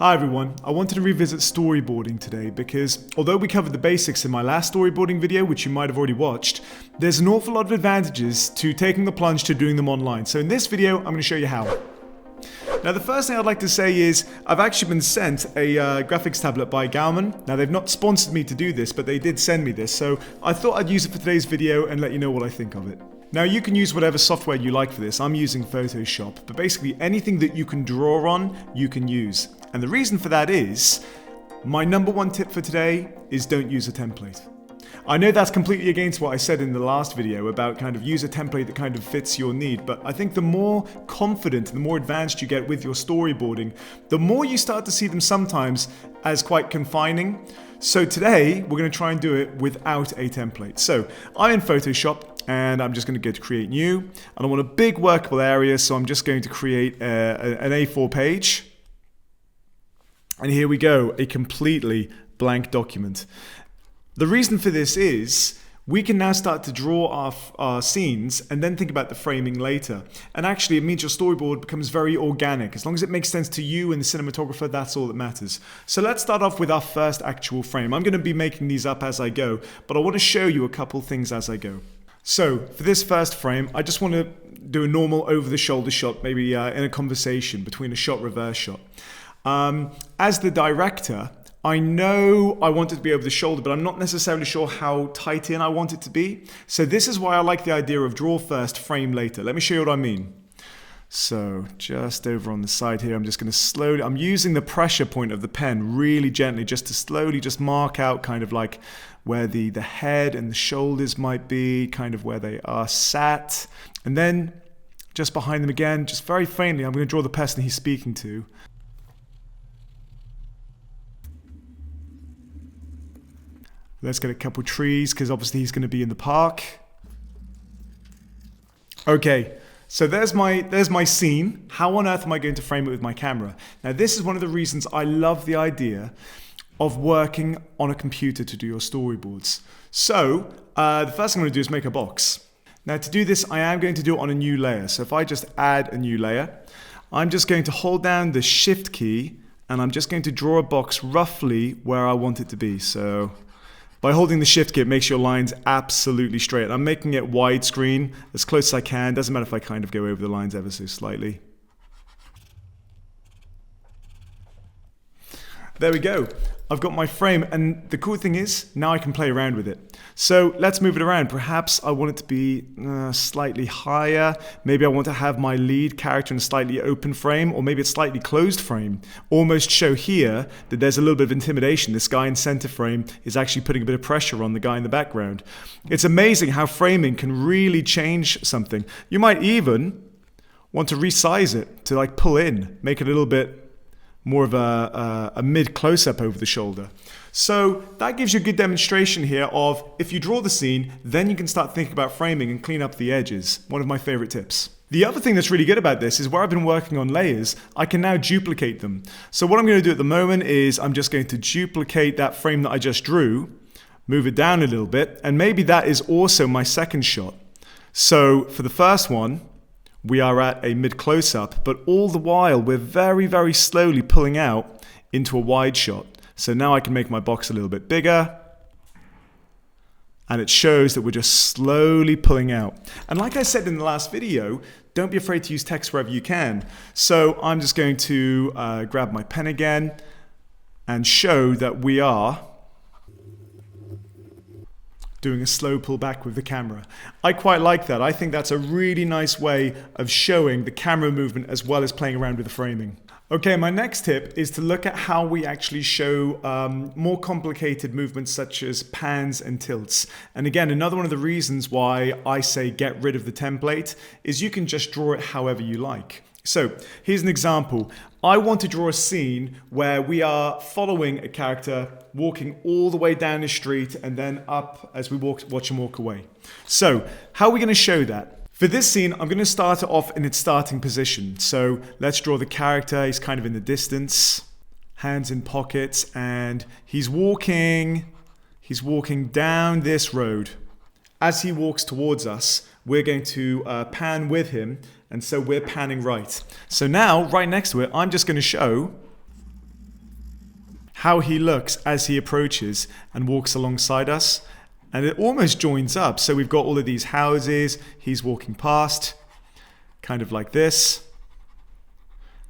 Hi everyone, I wanted to revisit storyboarding today because although we covered the basics in my last storyboarding video, which you might have already watched, there's an awful lot of advantages to taking the plunge to doing them online. So in this video, I'm going to show you how. Now the first thing I'd like to say is I've actually been sent a graphics tablet by Gaomon. Now they've not sponsored me to do this, but they did send me this, so I thought I'd use it for today's video and let you know what I think of it. Now you can use whatever software you like for this. I'm using Photoshop, but basically anything that you can draw on, you can use. And the reason for that is, my number one tip for today is don't use a template. I know that's completely against what I said in the last video about kind of use a template that kind of fits your need, but I think the more confident and the more advanced you get with your storyboarding, the more you start to see them sometimes as quite confining. So today, we're going to try and do it without a template. So I'm in Photoshop and I'm just going to go to create new, and I want a big workable area, so I'm just going to create an A4 page. And here we go, a completely blank document. The reason for this is we can now start to draw our scenes and then think about the framing later. And actually it means your storyboard becomes very organic. As long as it makes sense to you and the cinematographer, that's all that matters. So let's start off with our first actual frame. I'm going to be making these up as I go, but I want to show you a couple things as I go. So for this first frame, I just want to do a normal over-the-shoulder shot, maybe in a conversation between a shot, reverse shot. As the director, I know I want it to be over the shoulder, but I'm not necessarily sure how tight in I want it to be. So this is why I like the idea of draw first, frame later. Let me show you what I mean. So just over on the side here, I'm just going to slowly, I'm using the pressure point of the pen really gently just to slowly just mark out kind of like where the head and the shoulders might be, kind of where they are sat. And then just behind them again, just very faintly, I'm going to draw the person he's speaking to. Let's get a couple trees, because obviously he's going to be in the park. Okay, so there's my scene. How on earth am I going to frame it with my camera? Now this is one of the reasons I love the idea of working on a computer to do your storyboards. So the first thing I'm going to do is make a box. Now to do this, I am going to do it on a new layer. So if I just add a new layer, I'm just going to hold down the Shift key, and I'm just going to draw a box roughly where I want it to be. So by holding the Shift key, it makes your lines absolutely straight. I'm making it widescreen as close as I can. Doesn't matter if I kind of go over the lines ever so slightly. There we go. I've got my frame, and the cool thing is now I can play around with it. So let's move it around. Perhaps I want it to be slightly higher. Maybe I want to have my lead character in a slightly open frame, or maybe it's slightly closed frame. Almost show here that there's a little bit of intimidation. This guy in center frame is actually putting a bit of pressure on the guy in the background. It's amazing how framing can really change something. You might even want to resize it to like pull in, make it a little bit more of a mid close-up over the shoulder. So that gives you a good demonstration here of if you draw the scene, then you can start thinking about framing and clean up the edges. One of my favorite tips. The other thing that's really good about this is where I've been working on layers, I can now duplicate them. So what I'm going to do at the moment is I'm just going to duplicate that frame that I just drew, move it down a little bit, and maybe that is also my second shot. So for the first one, we are at a mid close-up, but all the while we're very, very slowly pulling out into a wide shot. So now I can make my box a little bit bigger, and it shows that we're just slowly pulling out. And like I said in the last video, don't be afraid to use text wherever you can. So I'm just going to grab my pen again and show that we are doing a slow pull back with the camera. I quite like that. I think that's a really nice way of showing the camera movement as well as playing around with the framing. Okay, my next tip is to look at how we actually show more complicated movements such as pans and tilts. And again, another one of the reasons why I say get rid of the template is you can just draw it however you like. So here's an example. I want to draw a scene where we are following a character walking all the way down the street and then up as we watch him walk away. So how are we going to show that? For this scene, I'm going to start it off in its starting position. So let's draw the character. He's kind of in the distance, hands in pockets, and he's walking down this road. As he walks towards us, we're going to pan with him, and so we're panning right. So now, right next to it, I'm just going to show how he looks as he approaches and walks alongside us. And it almost joins up. So we've got all of these houses, he's walking past, kind of like this.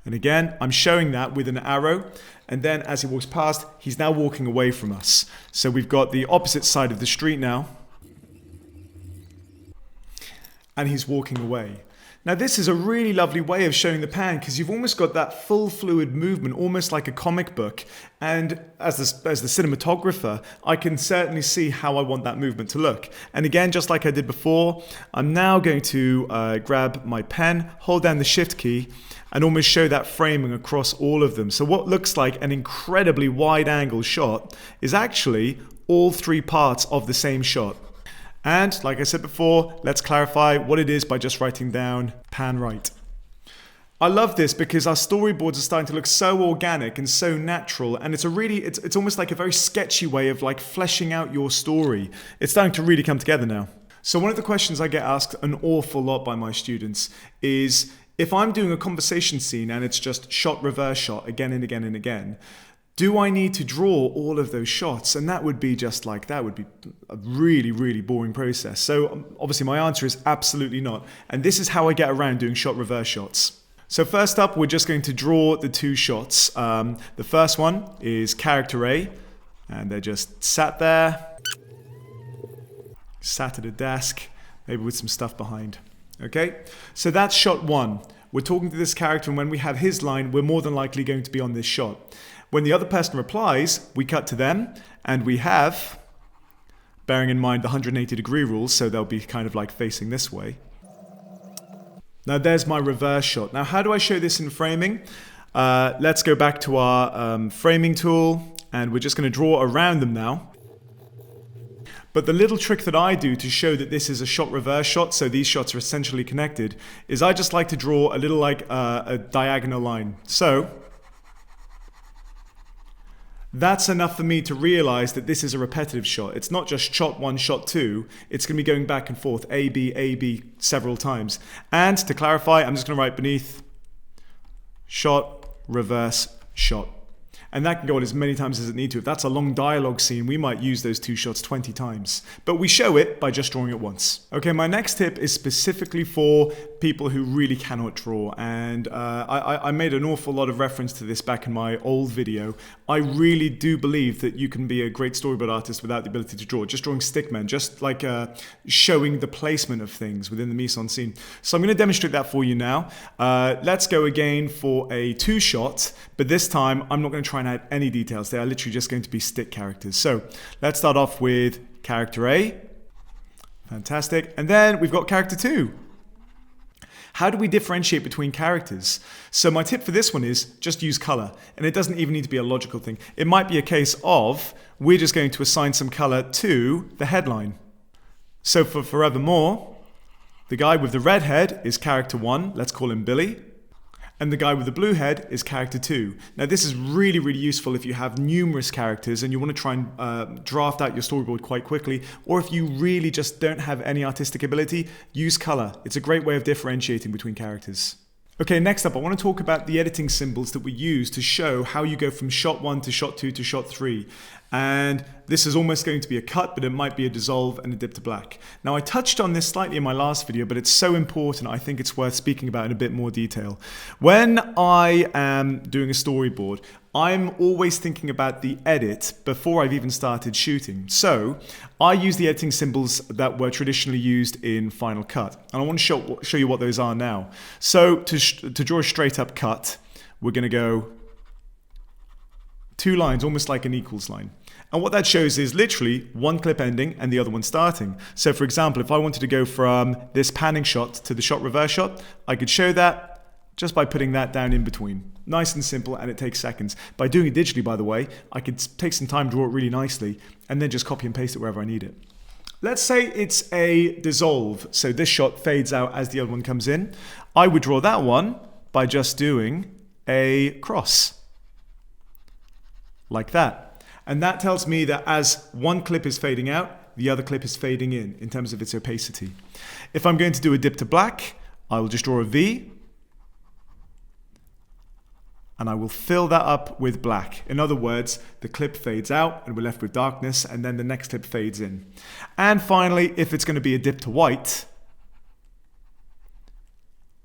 And again, I'm showing that with an arrow. And then as he walks past, he's now walking away from us. So we've got the opposite side of the street now. And he's walking away. Now this is a really lovely way of showing the pan because you've almost got that full fluid movement, almost like a comic book. And as the cinematographer, I can certainly see how I want that movement to look. And again, just like I did before, I'm now going to grab my pen, hold down the shift key, and almost show that framing across all of them. So what looks like an incredibly wide angle shot is actually all three parts of the same shot. And like I said before, let's clarify what it is by just writing down pan right. I love this because our storyboards are starting to look so organic and so natural, and it's almost like a very sketchy way of like fleshing out your story. It's starting to really come together now. So one of the questions I get asked an awful lot by my students is, if I'm doing a conversation scene and it's just shot, reverse shot again and again and again, do I need to draw all of those shots? And that would be a really, really boring process. So obviously my answer is absolutely not. And this is how I get around doing shot, reverse shots. So first up, we're just going to draw the two shots. The first one is character A, and they're just sat there, sat at a desk, maybe with some stuff behind. Okay, so that's shot one. We're talking to this character, and when we have his line, we're more than likely going to be on this shot. When the other person replies, we cut to them, and we have, bearing in mind the 180-degree rule, so they'll be kind of like facing this way. Now there's my reverse shot. Now how do I show this in framing? Let's go back to our framing tool, and we're just going to draw around them now. But the little trick that I do to show that this is a shot reverse shot, so these shots are essentially connected, is I just like to draw a little like a diagonal line. So that's enough for me to realize that this is a repetitive shot. It's not just shot one, shot two. It's going to be going back and forth, A, B, several times. And to clarify, I'm just going to write beneath shot, reverse, shot. And that can go on as many times as it needs to. If that's a long dialogue scene, we might use those two shots 20 times. But we show it by just drawing it once. Okay, my next tip is specifically for people who really cannot draw. And I made an awful lot of reference to this back in my old video. I really do believe that you can be a great storyboard artist without the ability to draw. Just drawing stickmen, just like showing the placement of things within the mise-en-scene. So I'm going to demonstrate that for you now. Let's go again for a two-shot, but this time I'm not going to try and add any details. They are literally just going to be stick characters. So let's start off with character A. Fantastic. And then we've got character 2. How do we differentiate between characters? So my tip for this one is just use color. And it doesn't even need to be a logical thing. It might be a case of we're just going to assign some color to the headline. So for Forevermore, the guy with the red head is character 1. Let's call him Billy. And the guy with the blue head is character 2. Now this is really, really useful if you have numerous characters and you want to try and draft out your storyboard quite quickly, or if you really just don't have any artistic ability, use color. It's a great way of differentiating between characters. Okay, next up I want to talk about the editing symbols that we use to show how you go from shot 1 to shot 2 to shot 3. And this is almost going to be a cut, but it might be a dissolve and a dip to black. Now I touched on this slightly in my last video, but it's so important I think it's worth speaking about in a bit more detail. When I am doing a storyboard, I'm always thinking about the edit before I've even started shooting. So I use the editing symbols that were traditionally used in Final Cut. And I want to show you what those are now. So to draw a straight up cut, we're going to go 2 lines, almost like an equals line. And what that shows is literally one clip ending and the other one starting. So for example, if I wanted to go from this panning shot to the shot reverse shot, I could show that just by putting that down in between. Nice and simple, and it takes seconds. By doing it digitally, by the way, I could take some time, draw it really nicely, and then just copy and paste it wherever I need it. Let's say it's a dissolve. So this shot fades out as the other one comes in. I would draw that one by just doing a cross. Like that. And that tells me that as one clip is fading out, the other clip is fading in terms of its opacity. If I'm going to do a dip to black, I will just draw a V. and I will fill that up with black. In other words, the clip fades out and we're left with darkness, and then the next clip fades in. And finally, if it's going to be a dip to white,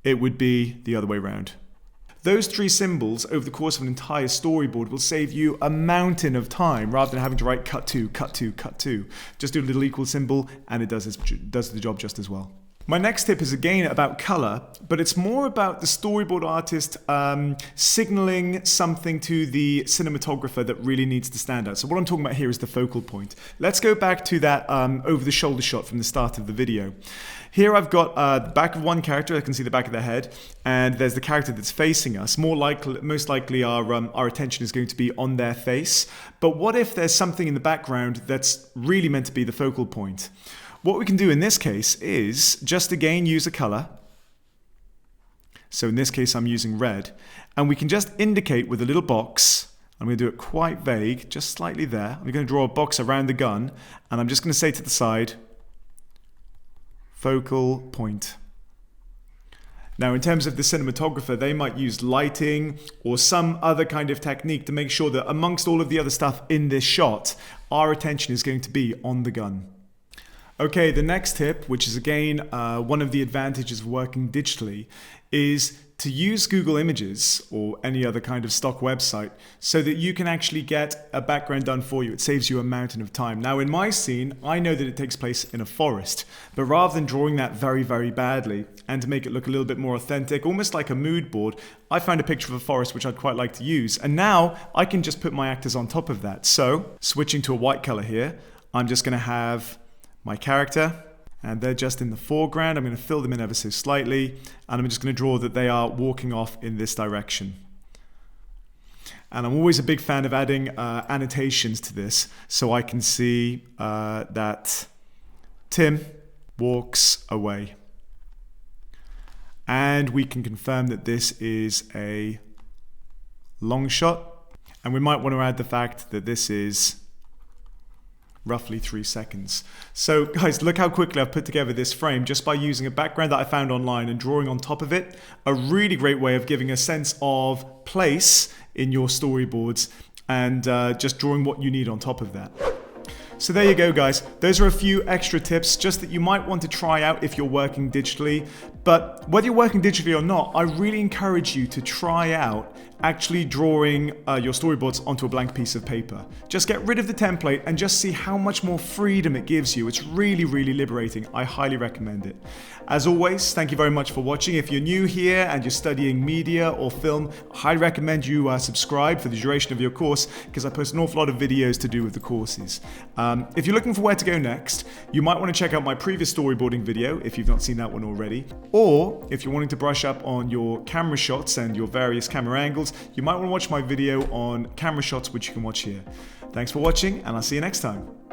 it would be the other way around. Those three symbols over the course of an entire storyboard will save you a mountain of time rather than having to write cut to, cut to, cut to. Just do a little equal symbol and it does the job just as well. My next tip is again about color, but it's more about the storyboard artist signaling something to the cinematographer that really needs to stand out. So what I'm talking about here is the focal point. Let's go back to that over the shoulder shot from the start of the video. Here I've got the back of one character, I can see the back of their head, and there's the character that's facing us. Most likely our attention is going to be on their face. But what if there's something in the background that's really meant to be the focal point? What we can do in this case is just again use a color. So in this case I'm using red, and we can just indicate with a little box. I'm going to do it quite vague, just slightly there. I'm going to draw a box around the gun, and I'm just going to say to the side, focal point. Now in terms of the cinematographer, they might use lighting or some other kind of technique to make sure that amongst all of the other stuff in this shot, our attention is going to be on the gun. Okay, the next tip, which is again one of the advantages of working digitally, is to use Google Images or any other kind of stock website so that you can actually get a background done for you. It saves you a mountain of time. Now in my scene, I know that it takes place in a forest, but rather than drawing that very, very badly and to make it look a little bit more authentic, almost like a mood board, I found a picture of a forest which I'd quite like to use. And now I can just put my actors on top of that. So switching to a white color here, I'm just going to have my character, and they're just in the foreground. I'm going to fill them in ever so slightly, and I'm just going to draw that they are walking off in this direction. And I'm always a big fan of adding annotations to this, so I can see that Tim walks away. And we can confirm that this is a long shot, and we might want to add the fact that this is roughly 3 seconds. So guys, look how quickly I've put together this frame just by using a background that I found online and drawing on top of it. A really great way of giving a sense of place in your storyboards and just drawing what you need on top of that. So there you go guys, those are a few extra tips just that you might want to try out if you're working digitally. But whether you're working digitally or not, I really encourage you to try out actually drawing your storyboards onto a blank piece of paper. Just get rid of the template and just see how much more freedom it gives you. It's really, really liberating. I highly recommend it. As always, thank you very much for watching. If you're new here and you're studying media or film, I highly recommend you subscribe for the duration of your course because I post an awful lot of videos to do with the courses. If you're looking for where to go next, you might want to check out my previous storyboarding video if you've not seen that one already. Or if you're wanting to brush up on your camera shots and your various camera angles, you might want to watch my video on camera shots, which you can watch here. Thanks for watching, and I'll see you next time.